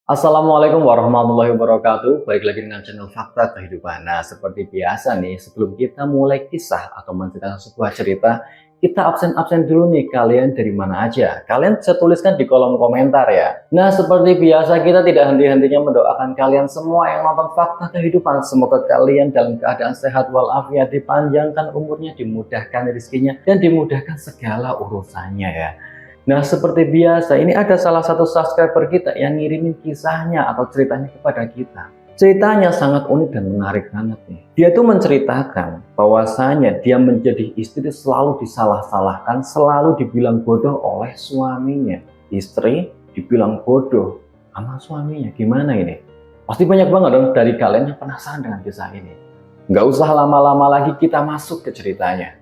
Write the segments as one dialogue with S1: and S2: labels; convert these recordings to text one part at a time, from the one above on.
S1: Assalamualaikum warahmatullahi wabarakatuh. Balik lagi dengan channel Fakta Kehidupan. Nah, seperti biasa nih, sebelum kita mulai kisah atau menceritakan sebuah cerita, kita absen dulu nih, kalian dari mana aja. Kalian bisa tuliskan di kolom komentar ya. Nah, seperti biasa kita tidak henti-hentinya mendoakan kalian semua yang nonton Fakta Kehidupan. Semoga kalian dalam keadaan sehat walafiat, dipanjangkan umurnya, dimudahkan rezekinya, dan dimudahkan segala urusannya ya. Nah, seperti biasa, ini ada salah satu subscriber kita yang ngirimin kisahnya atau ceritanya kepada kita. Ceritanya sangat unik dan menarik banget nih. Dia tuh menceritakan bahwasanya dia menjadi istri selalu disalah-salahkan, selalu dibilang bodoh oleh suaminya. Istri dibilang bodoh sama suaminya. Gimana ini? Pasti banyak banget dong dari kalian yang penasaran dengan kisah ini. Nggak usah lama-lama lagi, kita masuk ke ceritanya.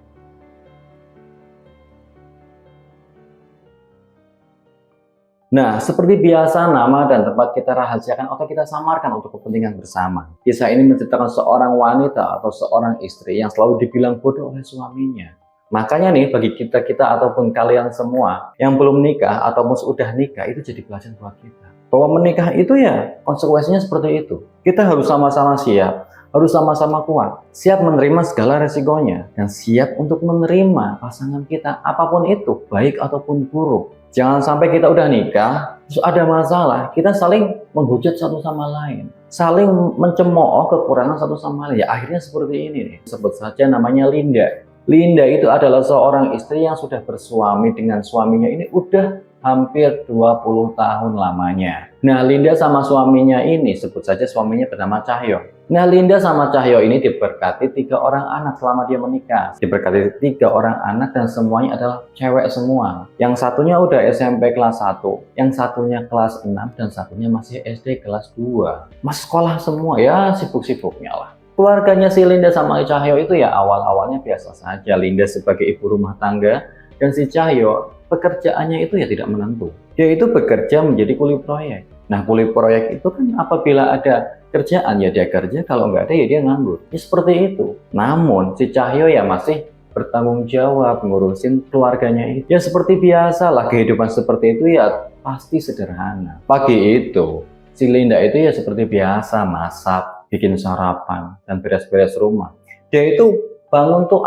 S1: Nah, seperti biasa, nama dan tempat kita rahasiakan atau kita samarkan untuk kepentingan bersama. Kisah ini menceritakan seorang wanita atau seorang istri yang selalu dibilang bodoh oleh suaminya. Makanya nih, bagi kita ataupun kalian semua yang belum nikah ataupun sudah nikah, itu jadi pelajaran buat kita. Bahwa menikah itu ya konsekuensinya seperti itu. Kita harus sama-sama siap, harus sama-sama kuat, siap menerima segala resikonya, dan siap untuk menerima pasangan kita apapun itu, baik ataupun buruk. Jangan sampai kita udah nikah, terus ada masalah, kita saling menghujat satu sama lain, saling mencemooh kekurangan satu sama lain. Ya akhirnya seperti ini nih. Sebut saja namanya Linda. Linda itu adalah seorang istri yang sudah bersuami dengan suaminya ini udah hampir 20 tahun lamanya. Nah, Linda sama suaminya ini, sebut saja suaminya bernama Cahyo. Nah, Linda sama Cahyo ini diberkati 3 orang anak selama dia menikah. Diberkati 3 orang anak dan semuanya adalah cewek semua. Yang satunya udah SMP kelas 1, yang satunya kelas 6, dan satunya masih SD kelas 2. Masih sekolah semua ya, sibuk-sibuknya lah. Keluarganya si Linda sama Cahyo itu ya awal-awalnya biasa saja. Linda sebagai ibu rumah tangga dan si Cahyo pekerjaannya itu ya tidak menentu. Dia itu bekerja menjadi kuli proyek. Nah, kuli proyek itu kan apabila ada kerjaan ya dia kerja, kalau nggak ada ya dia nganggur. Ya seperti itu. Namun si Cahyo ya masih bertanggung jawab ngurusin keluarganya itu. Ya seperti biasa lah, kehidupan seperti itu ya pasti sederhana. Pagi itu si Linda itu ya seperti biasa masak, bikin sarapan, dan beres-beres rumah. Dia itu bangun tuh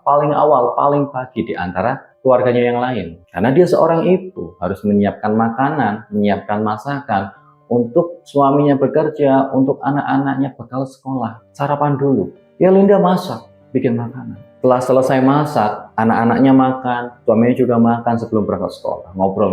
S1: paling awal, paling pagi di antara keluarganya yang lain. Karena dia seorang ibu, harus menyiapkan makanan, menyiapkan masakan, untuk suaminya bekerja, untuk anak-anaknya bekal sekolah. Sarapan dulu. Ya Linda masak, bikin makanan. Setelah selesai masak, anak-anaknya makan, suaminya juga makan sebelum berangkat sekolah. Ngobrol.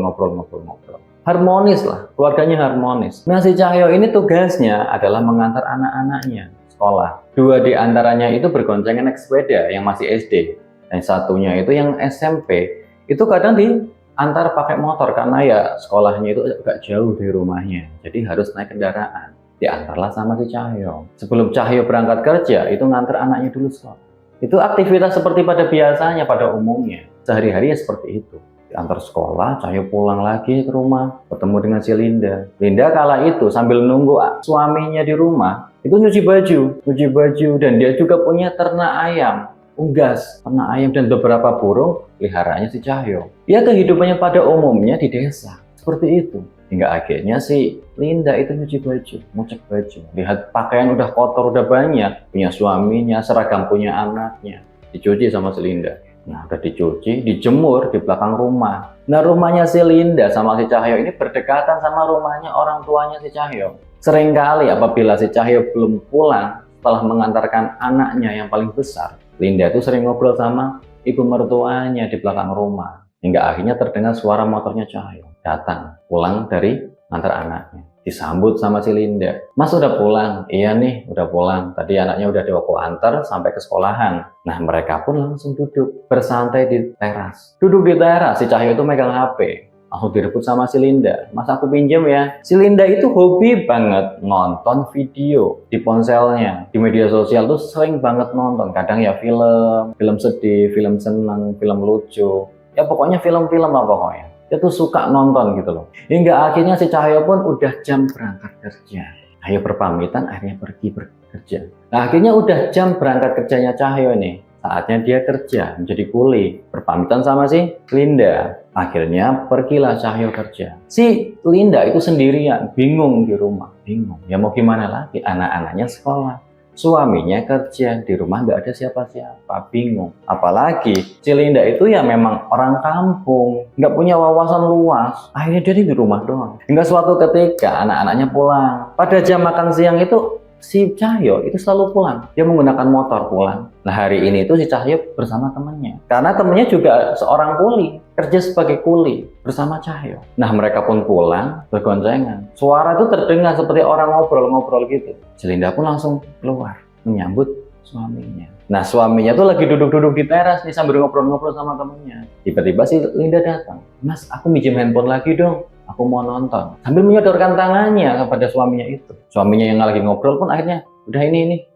S1: Harmonis lah, keluarganya harmonis. Nah, si Cahyo ini tugasnya adalah mengantar anak-anaknya sekolah. 2 di antaranya itu bergoncengan naik sepeda yang masih SD. Dan satunya itu yang SMP, itu kadang diantar pakai motor karena ya sekolahnya itu agak jauh dari rumahnya. Jadi harus naik kendaraan. Diantarlah sama si Cahyo. Sebelum Cahyo berangkat kerja, itu ngantar anaknya dulu sekolah. Itu aktivitas seperti pada biasanya, pada umumnya. Sehari-hari ya seperti itu. Diantar sekolah, Cahyo pulang lagi ke rumah, ketemu dengan si Linda. Linda kala itu sambil nunggu suaminya di rumah, itu nyuci baju, dan dia juga punya ternak ayam. Unggas, ternak ayam dan beberapa burung peliharaannya si Cahyo. Ya kehidupannya pada umumnya di desa seperti itu. Hingga akhirnya si Linda itu nyuci baju, ngecek baju. Lihat pakaian udah kotor, udah banyak. Punya suaminya, seragam punya anaknya. Dicuci sama si Linda. Nah, udah dicuci, dijemur di belakang rumah. Nah, rumahnya si Linda sama si Cahyo ini berdekatan sama rumahnya orang tuanya si Cahyo. Seringkali apabila si Cahyo belum pulang setelah mengantarkan anaknya yang paling besar, Linda itu sering ngobrol sama ibu mertuanya di belakang rumah. Hingga akhirnya terdengar suara motornya Cahyo. Datang, pulang dari antar anaknya. Disambut sama si Linda. Mas udah pulang? Iya nih, udah pulang. Tadi anaknya udah aku antar sampai ke sekolahan. Nah, mereka pun langsung duduk bersantai di teras. Duduk di teras, si Cahyo itu megang HP. Langsung direbut sama si Linda. Mas aku pinjam ya. Si Linda itu hobi banget nonton video di ponselnya. Di media sosial tuh sering banget nonton. Kadang ya film sedih, film senang, film lucu. Ya pokoknya film-film lah pokoknya. Dia tuh suka nonton gitu loh. Hingga akhirnya si Cahyo pun udah jam berangkat kerja. Cahyo berpamitan, akhirnya pergi bekerja. Nah, akhirnya udah jam berangkat kerjanya Cahyo nih. Saatnya dia kerja menjadi kuli. Berpamitan sama si Linda. Akhirnya pergilah Cahyo kerja. Si Linda itu sendirian, bingung di rumah, bingung. Ya mau gimana lagi, anak-anaknya sekolah, suaminya kerja, di rumah nggak ada siapa-siapa, bingung. Apalagi si Linda itu ya memang orang kampung, nggak punya wawasan luas. Akhirnya dia di rumah doang. Hingga suatu ketika anak-anaknya pulang. Pada jam makan siang itu si Cahyo itu selalu pulang. Dia menggunakan motor pulang. Nah hari ini itu si Cahyo bersama temannya. Karena temannya juga seorang kuli, kerja sebagai kuli bersama Cahyo. Nah mereka pun pulang bergoncengan. Suara itu terdengar seperti orang ngobrol-ngobrol gitu. Si Linda pun langsung keluar menyambut suaminya. Nah suaminya tuh lagi duduk-duduk di teras nih sambil ngobrol-ngobrol sama temennya. Tiba-tiba si Linda datang. Mas, aku minjem handphone lagi dong. Aku mau nonton. Sambil menyodorkan tangannya kepada suaminya itu. Suaminya yang lagi ngobrol pun akhirnya, udah ini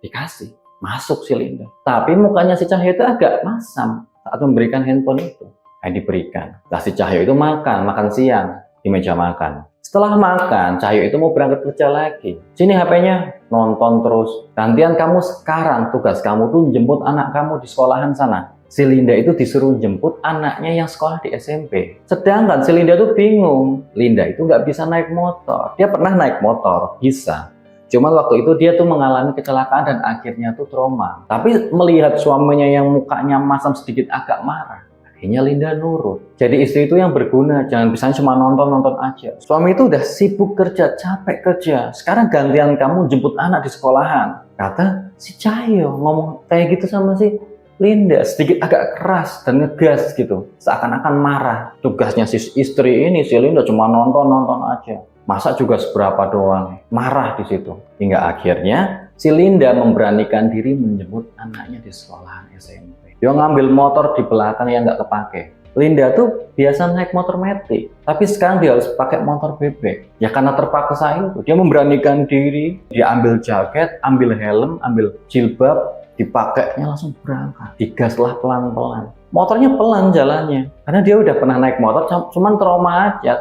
S1: dikasih. Masuk si Linda. Tapi mukanya si Cahyo itu agak masam saat memberikan handphone itu. Diberikan. Nah si Cahyo itu makan siang di meja makan. Setelah makan, Cahyo itu mau berangkat kerja lagi. Sini HP-nya, nonton terus. Gantian kamu sekarang, tugas kamu tuh jemput anak kamu di sekolahan sana. Si Linda itu disuruh jemput anaknya yang sekolah di SMP. Sedangkan si Linda tuh bingung. Linda itu nggak bisa naik motor. Dia pernah naik motor, bisa. Cuman waktu itu dia tuh mengalami kecelakaan dan akhirnya tuh trauma. Tapi melihat suaminya yang mukanya masam sedikit agak marah. Akhirnya Linda nurut. Jadi istri itu yang berguna, jangan misalnya cuma nonton-nonton aja. Suami itu udah sibuk kerja, capek kerja. Sekarang gantian kamu jemput anak di sekolahan. Kata si Cahyo ngomong kayak gitu sama si Linda, sedikit agak keras dan ngegas gitu. Seakan-akan marah. Tugasnya si istri ini, si Linda cuma nonton-nonton aja. Masa juga seberapa doang. Marah di situ. Hingga akhirnya si Linda memberanikan diri menjemput anaknya di sekolahan SMP. Dia ngambil motor di belakang yang nggak kepake. Linda tuh biasa naik motor metik, tapi sekarang dia harus pakai motor bebek. Ya karena terpaksa itu, dia memberanikan diri, dia ambil jaket, ambil helm, ambil jilbab, dipakainya langsung berangkat. Digaslah pelan-pelan. Motornya pelan jalannya, karena dia udah pernah naik motor, cuman trauma aja,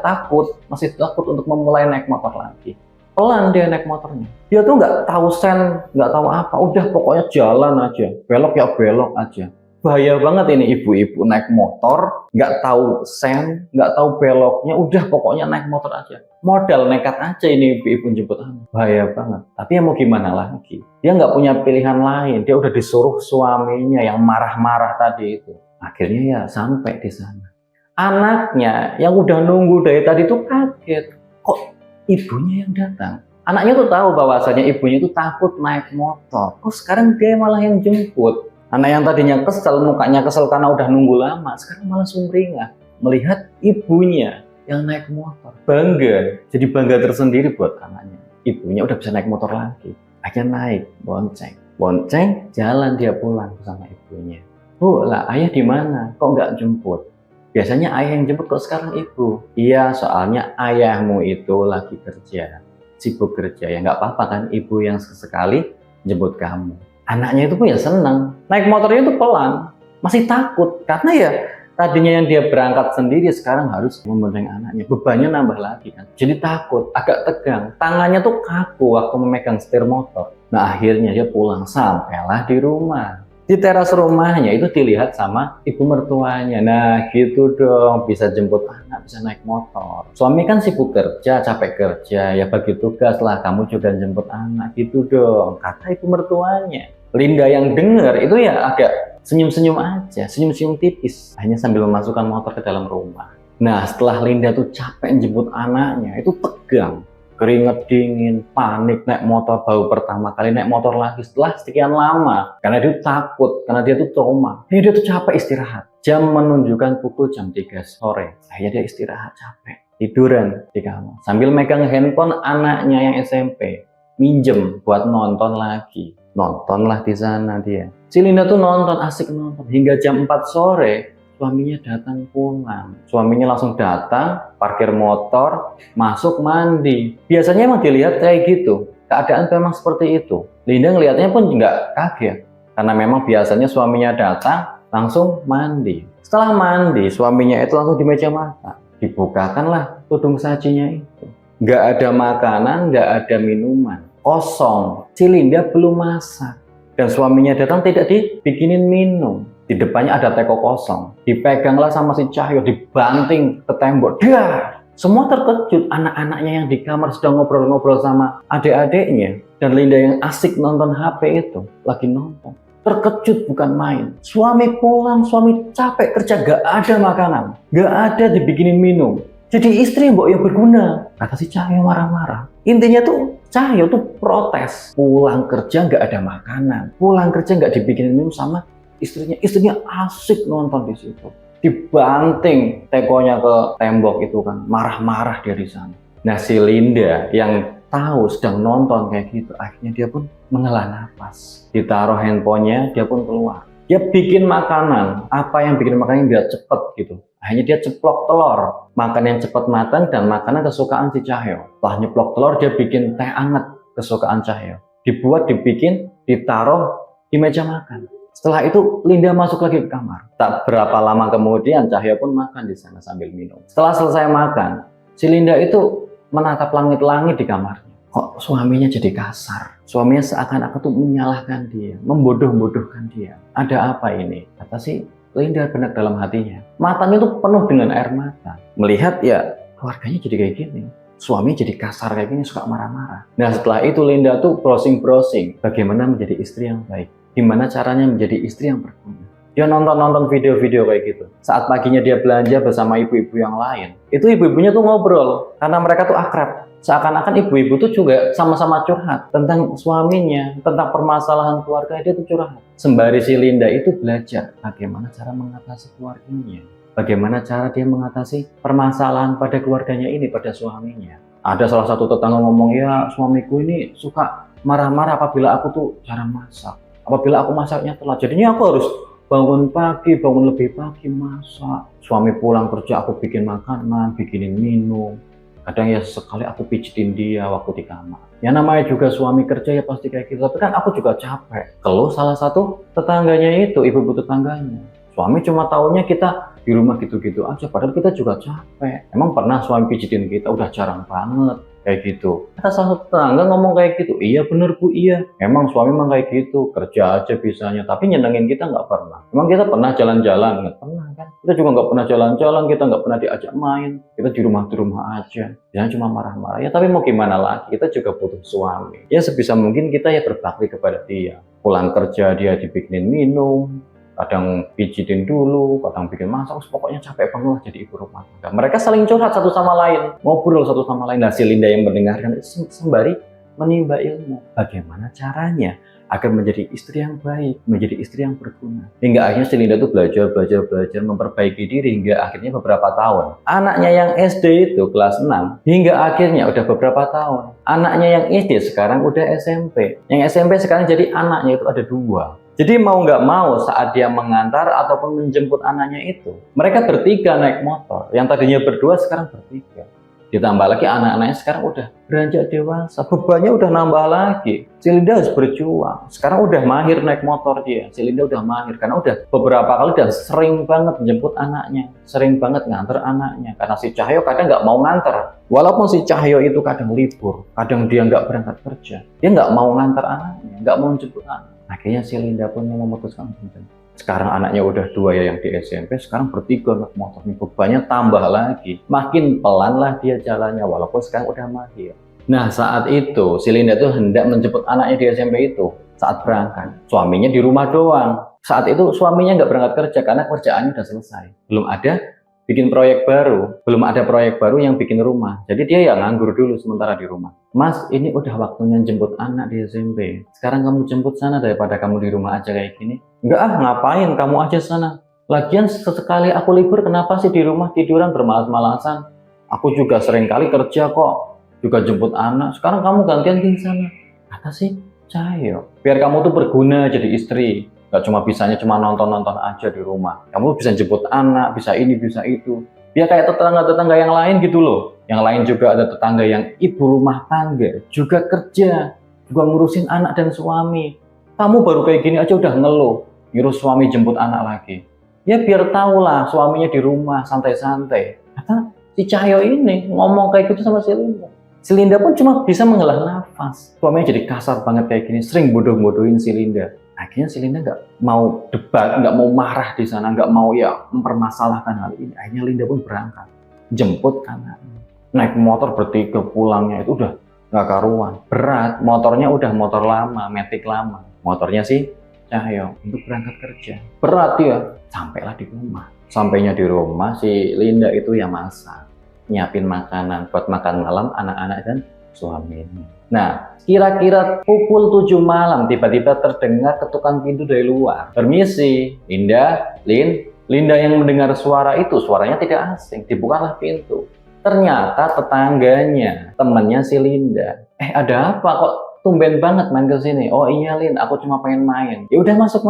S1: masih takut untuk memulai naik motor lagi. Pelan dia naik motornya. Dia tuh nggak tahu sen, nggak tahu apa, udah pokoknya jalan aja, belok ya belok aja. Bahaya banget ini ibu-ibu naik motor, nggak tahu sen, nggak tahu beloknya, udah pokoknya naik motor aja. Modal nekat aja ini ibu-ibu jemput anak. Bahaya banget. Tapi ya mau gimana lagi? Dia nggak punya pilihan lain. Dia udah disuruh suaminya yang marah-marah tadi itu. Akhirnya ya sampai di sana. Anaknya yang udah nunggu dari tadi tuh kaget. Kok ibunya yang datang? Anaknya tuh tahu bahwasanya ibunya itu takut naik motor. Kok sekarang dia malah yang jemput? Anak yang tadinya kesel, mukanya kesel karena udah nunggu lama, sekarang malah sumringah melihat ibunya yang naik motor. Bangga, jadi bangga tersendiri buat anaknya. Ibunya udah bisa naik motor lagi. Akhirnya naik, bonceng, jalan dia pulang bersama ibunya. Bu, lah ayah di mana? Kok nggak jemput? Biasanya ayah yang jemput, kok sekarang ibu? Iya, soalnya ayahmu itu lagi kerja, sibuk kerja. Ya nggak apa-apa kan, ibu yang sesekali jemput kamu. Anaknya itu pun ya senang. Naik motornya itu pelan. Masih takut. Karena ya tadinya yang dia berangkat sendiri sekarang harus membonceng anaknya. Bebannya nambah lagi kan. Jadi takut, agak tegang. Tangannya tuh kaku waktu memegang setir motor. Nah akhirnya dia pulang. Sampailah di rumah. Di teras rumahnya itu dilihat sama ibu mertuanya. Nah gitu dong, bisa jemput anak, bisa naik motor. Suami kan sibuk kerja, capek kerja. Ya bagi tugas lah, kamu juga jemput anak. Gitu dong, kata ibu mertuanya. Linda yang dengar itu ya agak senyum-senyum aja, senyum-senyum tipis, hanya sambil memasukkan motor ke dalam rumah. Nah setelah Linda tuh capek jemput anaknya, itu tegang, keringet dingin, panik naik motor, baru pertama kali naik motor lagi setelah sekian lama, karena dia takut, karena dia tuh trauma. Dia tuh capek istirahat. Jam menunjukkan pukul jam 3 sore, akhirnya dia istirahat capek, tiduran di kamar sambil megang handphone anaknya yang SMP, minjem buat nonton lagi. Nontonlah di sana dia. Si Linda tuh nonton, asik nonton. Hingga jam 4 sore, suaminya datang pulang. Suaminya langsung datang, parkir motor, masuk mandi. Biasanya emang dilihat kayak gitu. Keadaan memang seperti itu. Linda ngelihatnya pun nggak kaget. Karena memang biasanya suaminya datang, langsung mandi. Setelah mandi, suaminya itu langsung di meja makan. Dibukakanlah tudung sajinya itu. Nggak ada makanan, nggak ada minuman. Kosong. Si Linda belum masak dan suaminya datang tidak dibikinin minum. Di depannya ada teko kosong. Dipeganglah sama si Cahyo, dibanting ke tembok. Dar! Semua terkejut, anak-anaknya yang di kamar sedang ngobrol-ngobrol sama adik-adiknya. Dan Linda yang asik nonton HP itu, lagi nonton. Terkejut bukan main. Suami pulang, suami capek kerja, gak ada makanan. Gak ada dibikinin minum. Jadi istri mbok yang berguna. Kata si Cahyo marah-marah. Intinya tuh Cahyo tuh protes. Pulang kerja gak ada makanan. Pulang kerja gak dibikinin minum sama istrinya. Istrinya asik nonton di situ. Dibanting tekonya ke tembok itu kan. Marah-marah dia di sana. Nah si Linda yang tahu sedang nonton kayak gitu, akhirnya dia pun menghela nafas. Ditaruh handphonenya, dia pun keluar. Dia bikin makanan. Apa yang bikin makanan biar cepet gitu. Akhirnya dia ceplok telur. Makan yang cepat matang dan makanan kesukaan si Cahyo. Setelah nyeplok telur, dia bikin teh anget kesukaan Cahyo. Dibuat, dibikin, ditaruh di meja makan. Setelah itu Linda masuk lagi ke kamar. Tak berapa lama kemudian Cahyo pun makan di sana sambil minum. Setelah selesai makan, si Linda itu menatap langit-langit di kamarnya. Kok suaminya jadi kasar? Suaminya seakan-akan tuh menyalahkan dia, membodoh-bodohkan dia. Ada apa ini? Kata si Linda benak dalam hatinya. Matanya tuh penuh dengan air mata. Melihat ya keluarganya jadi kayak gini. Suaminya jadi kasar kayak gini, suka marah-marah. Nah setelah itu Linda tuh browsing-browsing. Bagaimana menjadi istri yang baik. Gimana caranya menjadi istri yang berguna. Dia nonton-nonton video-video kayak gitu. Saat paginya dia belanja bersama ibu-ibu yang lain. Itu ibu-ibunya tuh ngobrol. Karena mereka tuh akrab. Seakan-akan ibu-ibu tuh juga sama-sama curhat. Tentang suaminya, tentang permasalahan keluarga. Dia tuh curhat. Sembari si Linda itu belajar bagaimana cara mengatasi keluarganya. Bagaimana cara dia mengatasi permasalahan pada keluarganya ini, pada suaminya. Ada salah satu tetangga ngomong, ya suamiku ini suka marah-marah apabila aku tuh jarang masak. Apabila aku masaknya telat. Jadinya aku harus bangun pagi, bangun lebih pagi, masak. Suami pulang kerja, aku bikin makanan, bikinin minum. Kadang ya sekali aku pijitin dia waktu di kamar. Ya namanya juga suami kerja ya pasti kayak gitu. Tapi kan aku juga capek. Kalau salah satu tetangganya itu, ibu-ibu tetangganya. Suami cuma taunya kita di rumah gitu-gitu aja. Padahal kita juga capek. Emang pernah suami pijitin kita? Udah jarang banget. Kayak gitu. Kata salah satu tetangga ngomong kayak gitu. Iya bener bu, iya. Emang suami emang kayak gitu. Kerja aja bisanya. Tapi nyenengin kita nggak pernah. Emang kita pernah jalan-jalan? Nggak pernah kan. Kita juga nggak pernah jalan-jalan. Kita nggak pernah diajak main. Kita di rumah aja. Jangan cuma marah-marah. Ya tapi mau gimana lagi. Kita juga butuh suami. Ya sebisa mungkin kita ya berbakti kepada dia. Pulang kerja dia dibikinin minum. Kadang pijitin dulu, kadang bikin masak, pokoknya capek banget lah jadi ibu rumah tangga. Mereka saling curhat satu sama lain, ngobrol satu sama lain. Nah, si Linda yang mendengarkan itu sembari menimba ilmu. Bagaimana caranya agar menjadi istri yang baik, menjadi istri yang berguna. Hingga akhirnya si Linda tuh belajar, memperbaiki diri hingga akhirnya beberapa tahun. Anaknya yang SD itu kelas 6, hingga akhirnya udah beberapa tahun. Anaknya yang SD sekarang udah SMP. Yang SMP sekarang jadi anaknya itu ada 2. Jadi mau nggak mau saat dia mengantar ataupun menjemput anaknya itu, mereka bertiga naik motor. Yang tadinya berdua sekarang bertiga. Ditambah lagi anak-anaknya sekarang udah beranjak dewasa, bebannya udah nambah lagi. Si Linda harus berjuang. Sekarang udah mahir naik motor dia. Si Linda udah mahir karena udah beberapa kali dan sering banget menjemput anaknya, sering banget nganter anaknya. Karena si Cahyo kadang nggak mau nganter. Walaupun si Cahyo itu kadang libur, kadang dia nggak berangkat kerja, dia nggak mau nganter anaknya, nggak mau jemput anak. Akhirnya si Linda pun memutuskan untuk sekarang anaknya udah 2 ya yang di SMP, sekarang bertiga naik motor. Bebannya tambah lagi, makin pelan lah dia jalannya walaupun sekarang udah mahir. Nah saat itu si Linda tuh hendak menjemput anaknya di SMP itu saat berangkat. Suaminya di rumah doang. Saat itu suaminya nggak berangkat kerja karena kerjaannya udah selesai. Belum ada bikin proyek baru, belum ada proyek baru yang bikin rumah. Jadi dia ya nganggur dulu sementara di rumah. Mas, ini udah waktunya jemput anak di SMP. Sekarang kamu jemput sana daripada kamu di rumah aja kayak gini. Enggak ah, ngapain kamu aja sana. Lagian sesekali aku libur kenapa sih di rumah tiduran bermalas-malasan? Aku juga sering kali kerja kok, juga jemput anak. Sekarang kamu gantian di sana. Kata sih, Cahyo, biar kamu tuh berguna jadi istri. Gak cuma bisanya cuma nonton-nonton aja di rumah. Kamu bisa jemput anak, bisa ini, bisa itu. Biar kayak tetangga-tetangga yang lain gitu loh. Yang lain juga ada tetangga yang ibu rumah tangga, juga kerja, juga ngurusin anak dan suami. Kamu baru kayak gini aja udah ngeluh, nyuruh suami jemput anak lagi. Ya biar tahulah suaminya di rumah santai-santai. Kata si Cahyo ini ngomong kayak gitu sama si Linda. Si Linda pun cuma bisa menghela nafas. Suaminya jadi kasar banget kayak gini, sering bodoh-bodohin si Linda. Akhirnya si Linda nggak mau debat, nggak mau marah di sana, nggak mau ya mempermasalahkan hal ini. Akhirnya Linda pun berangkat, jemput anaknya. Naik motor bertiga, pulangnya itu udah nggak karuan. Berat, motornya udah motor lama, Matic lama. Motornya sih Cahyo untuk berangkat kerja. Berat ya, sampailah di rumah. Sampainya di rumah, si Linda itu yang masak, nyiapin makanan buat makan malam anak-anak dan suaminya. Nah, kira-kira pukul 7 malam tiba-tiba terdengar ketukan pintu dari luar. Permisi, Linda, Linda yang mendengar suara itu, suaranya tidak asing. Dibukalah pintu. Ternyata tetangganya, temannya si Linda. Ada apa kok tumben banget main ke sini? Oh iya Lin, aku cuma pengen main. Ya udah masuk.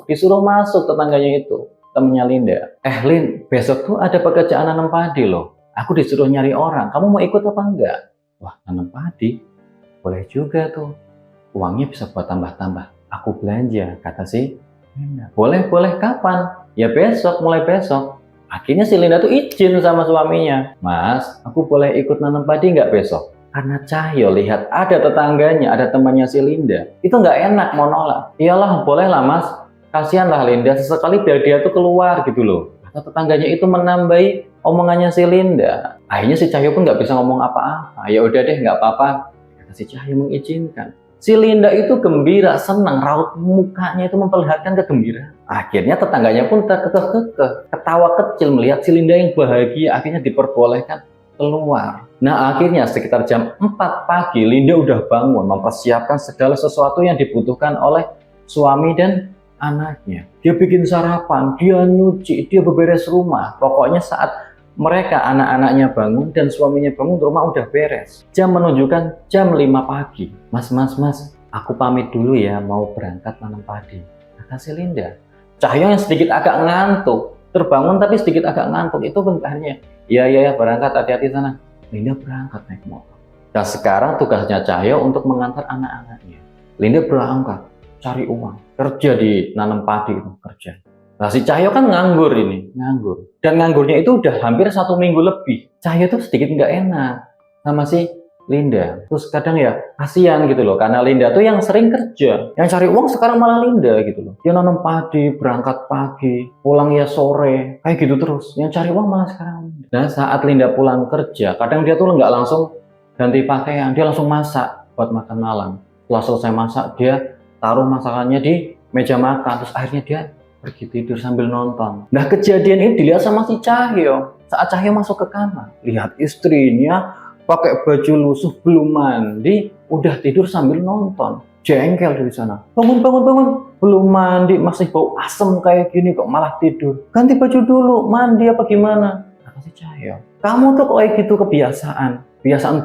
S1: Disuruh masuk tetangganya itu, temannya Linda. Lin, besok tuh ada pekerjaan nanam padi loh. Aku disuruh nyari orang. Kamu mau ikut apa enggak? Wah, nanam padi? Boleh juga tuh. Uangnya bisa buat tambah-tambah. Aku belanja, kata si Linda. Boleh, kapan? Ya besok, mulai besok. Akhirnya si Linda tuh izin sama suaminya. Mas, aku boleh ikut nanam padi nggak besok? Karena Cahyo lihat ada tetangganya, ada temannya si Linda. Itu nggak enak mau nolak. Iyalah, boleh lah mas. Kasihan lah Linda, sesekali biar dia tuh keluar gitu loh. Kata tetangganya itu menambahi omongannya si Linda. Akhirnya si Cahyo pun nggak bisa ngomong apa-apa. Ya udah deh, nggak apa-apa. Kata si Cahyo mengizinkan. Si Linda itu gembira, senang, raut mukanya itu memperlihatkan kegembiraan. Akhirnya tetangganya pun terkekeh-kekeh, ketawa kecil melihat si Linda yang bahagia, akhirnya diperbolehkan keluar. Nah akhirnya sekitar jam 4 pagi, Linda udah bangun, mempersiapkan segala sesuatu yang dibutuhkan oleh suami dan anaknya. Dia bikin sarapan, dia nyuci, dia beberes rumah. Pokoknya saat mereka anak-anaknya bangun dan suaminya bangun, rumah udah beres. Jam menunjukkan jam 5 pagi. Mas, aku pamit dulu ya, mau berangkat nanam padi. Kata si Linda. Cahyo yang sedikit agak ngantuk, terbangun tapi sedikit agak ngantuk, itu bentarnya. Iya, berangkat, hati-hati sana. Linda berangkat naik motor. Dan sekarang tugasnya Cahyo untuk mengantar anak-anaknya. Linda berangkat, cari uang, kerja di nanam padi itu, kerja. Nah si Cahyo kan nganggur. Dan nganggurnya itu udah hampir 1 minggu lebih. Cahyo tuh sedikit nggak enak sama si Linda. Terus kadang ya kasihan gitu loh, karena Linda tuh yang sering kerja. Yang cari uang sekarang malah Linda gitu loh. Dia nanam padi, berangkat pagi, pulang ya sore, kayak gitu terus. Yang cari uang malah sekarang Linda. Dan saat Linda pulang kerja, kadang dia tuh nggak langsung ganti pakaian, dia langsung masak buat makan malam. Setelah selesai masak, dia taruh masakannya di meja makan. Terus akhirnya dia pergi tidur sambil nonton. Nah kejadian ini dilihat sama si Cahyo. Saat Cahyo masuk ke kamar, lihat istrinya pakai baju lusuh, belum mandi, udah tidur sambil nonton. Jengkel dari sana. Bangun. Belum mandi, masih bau asem kayak gini kok malah tidur. Ganti baju dulu, mandi apa gimana? Kata si Cahyo. Kamu tuh kayak gitu kebiasaan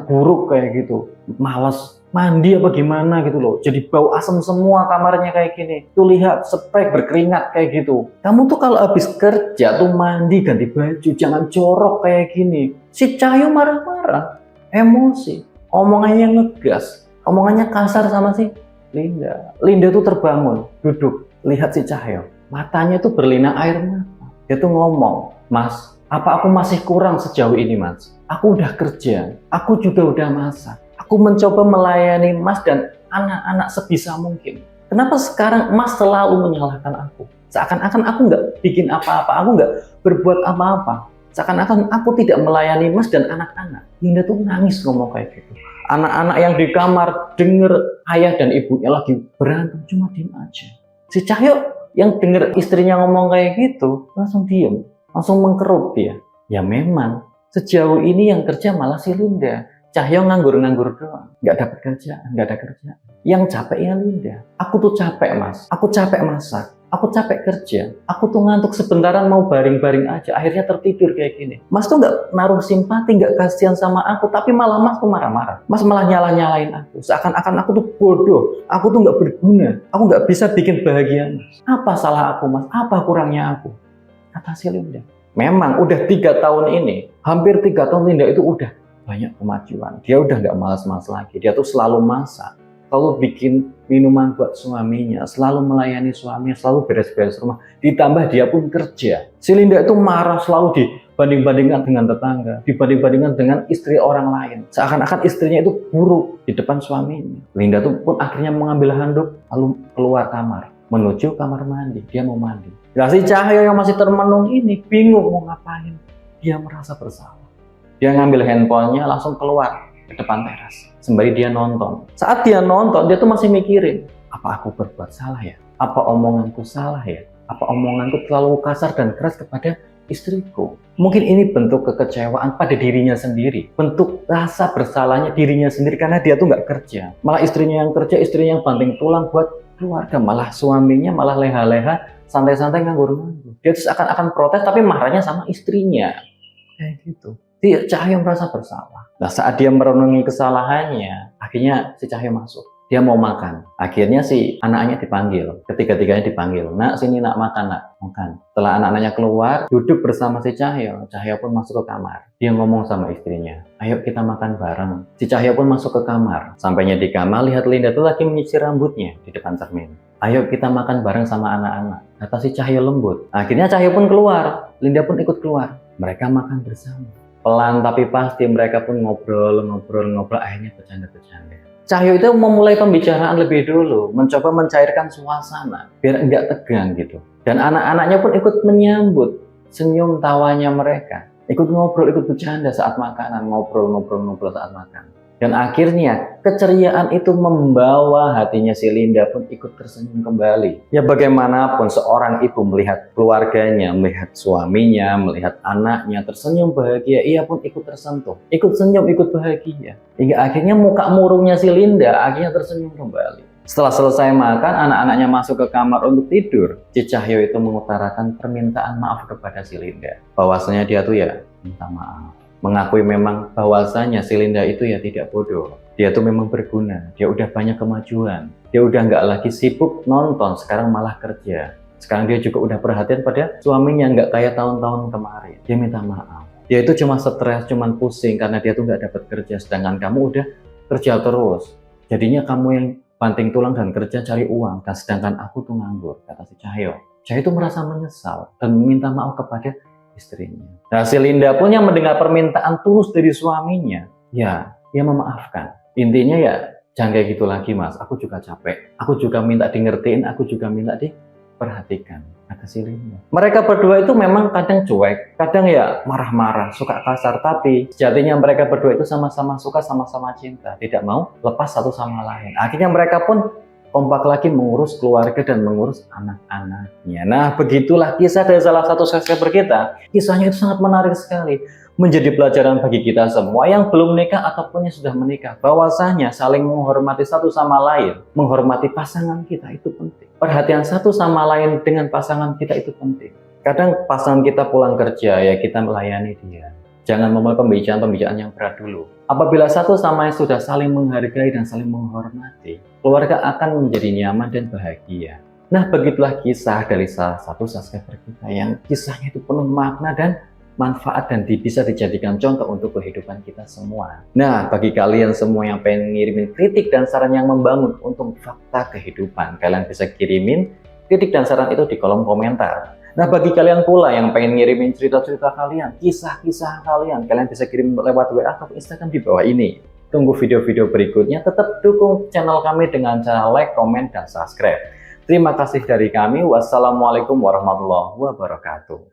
S1: buruk kayak gitu. Males mandi apa gimana gitu loh, jadi bau asem semua kamarnya kayak gini. Tuh lihat, spray berkeringat kayak gitu. Kamu tuh kalau habis kerja tuh mandi, ganti baju, jangan jorok kayak gini. Si Cahyo marah-marah, emosi, omongannya ngegas, omongannya kasar sama si Linda. Linda tuh terbangun, duduk, lihat si Cahyo, matanya tuh berlinang air mata. Dia tuh ngomong, Mas, apa aku masih kurang sejauh ini Mas? Aku udah kerja, aku juga udah masak. Aku mencoba melayani Mas dan anak-anak sebisa mungkin. Kenapa sekarang Mas selalu menyalahkan aku? Seakan-akan aku nggak bikin apa-apa, aku nggak berbuat apa-apa. Seakan-akan aku tidak melayani Mas dan anak-anak. Linda tuh nangis ngomong kayak gitu. Anak-anak yang di kamar denger ayah dan ibunya lagi berantem, cuma diem aja. Si Cahyo yang denger istrinya ngomong kayak gitu, langsung diem, langsung mengkerut dia. Ya memang, sejauh ini yang kerja malah si Linda. Cahyo nganggur doang, nggak dapat kerjaan, nggak ada kerjaan. Yang capek ya Linda. Aku tuh capek Mas, aku capek masak, aku capek kerja, aku tuh ngantuk sebentaran mau baring-baring aja, akhirnya tertidur kayak gini. Mas tuh nggak naruh simpati, nggak kasihan sama aku, tapi malah Mas tuh marah-marah. Mas malah nyalain aku, seakan-akan aku tuh bodoh, aku tuh nggak berguna, aku nggak bisa bikin bahagia Mas. Apa salah aku Mas? Apa kurangnya aku? Kata si Linda. Memang udah 3 tahun ini, hampir 3 tahun Linda itu udah banyak kemajuan. Dia udah nggak malas-malas lagi. Dia tuh selalu masak, selalu bikin minuman buat suaminya, selalu melayani suaminya, selalu beres-beres rumah. Ditambah dia pun kerja. Si Linda itu marah, selalu dibanding-bandingkan dengan tetangga, dibanding-bandingkan dengan istri orang lain. Seakan-akan istrinya itu buruk di depan suaminya. Linda tuh pun akhirnya mengambil handuk lalu keluar kamar. menuju kamar mandi. Dia mau mandi. Nah, si Cahyo yang masih termenung ini bingung mau ngapain. Dia merasa bersalah. Dia ngambil handphonenya langsung keluar ke depan teras sembari dia nonton. Saat dia nonton, dia tuh masih mikirin, apa aku berbuat salah ya? Apa omonganku salah ya? Apa omonganku terlalu kasar dan keras kepada istriku? Mungkin ini bentuk kekecewaan pada dirinya sendiri, bentuk rasa bersalahnya dirinya sendiri karena dia tuh nggak kerja, malah istrinya yang kerja, istrinya yang banting tulang buat keluarga, malah suaminya malah leha-leha santai-santai nganggur-nganggur. Dia terus akan protes tapi marahnya sama istrinya kayak gitu. Dia Cahyo merasa bersalah. Nah, saat dia merenungi kesalahannya, akhirnya si Cahyo masuk. Dia mau makan. Akhirnya si anaknya dipanggil. Ketiga-tiganya dipanggil. Nak, sini nak, makan nak. Makan. Setelah anak-anaknya keluar, duduk bersama si Cahyo. Cahyo pun masuk ke kamar. Dia ngomong sama istrinya, ayo kita makan bareng. Si Cahyo pun masuk ke kamar. Sampainya di kamar, lihat Linda tuh lagi menyisir rambutnya di depan cermin. Ayo kita makan bareng sama anak-anak, kata si Cahyo lembut. Akhirnya Cahyo pun keluar. Linda pun ikut keluar. Mereka makan bersama. Pelan tapi pasti mereka pun ngobrol, akhirnya bercanda-bercanda. Cahyo itu memulai pembicaraan lebih dulu, mencoba mencairkan suasana biar enggak tegang gitu. Dan anak-anaknya pun ikut menyambut senyum tawanya mereka, ikut ngobrol, ikut bercanda saat makanan, ngobrol saat makan. Dan akhirnya keceriaan itu membawa hatinya si Linda pun ikut tersenyum kembali. Ya bagaimanapun seorang ibu melihat keluarganya, melihat suaminya, melihat anaknya tersenyum bahagia, ia pun ikut tersentuh, ikut senyum, ikut bahagia. Hingga akhirnya muka murungnya si Linda akhirnya tersenyum kembali. Setelah selesai makan, anak-anaknya masuk ke kamar untuk tidur. Si Cahyo itu mengutarakan permintaan maaf kepada si Linda. Bahwasanya dia tuh ya minta maaf. Mengakui memang bahwasanya si Linda itu ya tidak bodoh. Dia tuh memang berguna, dia udah banyak kemajuan. Dia udah nggak lagi sibuk nonton, sekarang malah kerja. Sekarang dia juga udah perhatian pada suaminya, nggak kayak tahun-tahun kemarin. Dia minta maaf. Dia itu cuma stres, cuma pusing karena dia tuh nggak dapat kerja. Sedangkan kamu udah kerja terus. Jadinya kamu yang banting tulang dan kerja cari uang. Dan sedangkan aku tuh nganggur, kata si Cahyo. Cahyo itu merasa menyesal dan meminta maaf kepada istrinya. Nah, si Linda pun yang mendengar permintaan tulus dari suaminya, ya, ia memaafkan. Intinya ya, jangan kayak gitu lagi mas, aku juga capek. Aku juga minta di ngertiin, aku juga minta diperhatikan, kata si Linda. Mereka berdua itu memang kadang cuek, kadang ya marah-marah, suka kasar. Tapi sejatinya mereka berdua itu sama-sama suka, sama-sama cinta. Tidak mau lepas satu sama lain. Akhirnya mereka pun kompak lagi mengurus keluarga dan mengurus anak-anaknya. Nah, begitulah kisah dari salah satu subscriber kita. Kisahnya itu sangat menarik sekali. Menjadi pelajaran bagi kita semua yang belum menikah ataupun yang sudah menikah. Bahwasanya saling menghormati satu sama lain. Menghormati pasangan kita itu penting. Perhatian satu sama lain dengan pasangan kita itu penting. Kadang pasangan kita pulang kerja, ya kita melayani dia. Jangan memulai pembicaraan yang berat dulu. Apabila satu sama lain sudah saling menghargai dan saling menghormati, keluarga akan menjadi nyaman dan bahagia. Nah, begitulah kisah dari salah satu subscriber kita yang kisahnya itu penuh makna dan manfaat dan bisa dijadikan contoh untuk kehidupan kita semua. Nah, bagi kalian semua yang pengen ngirimin kritik dan saran yang membangun untuk fakta kehidupan, kalian bisa kirimin kritik dan saran itu di kolom komentar. Nah, bagi kalian pula yang pengen ngirimin cerita-cerita kalian, kisah-kisah kalian bisa kirim lewat WA atau Instagram di bawah ini. Tunggu video-video berikutnya, tetap dukung channel kami dengan cara like, komen, dan subscribe. Terima kasih dari kami. Wassalamualaikum warahmatullahi wabarakatuh.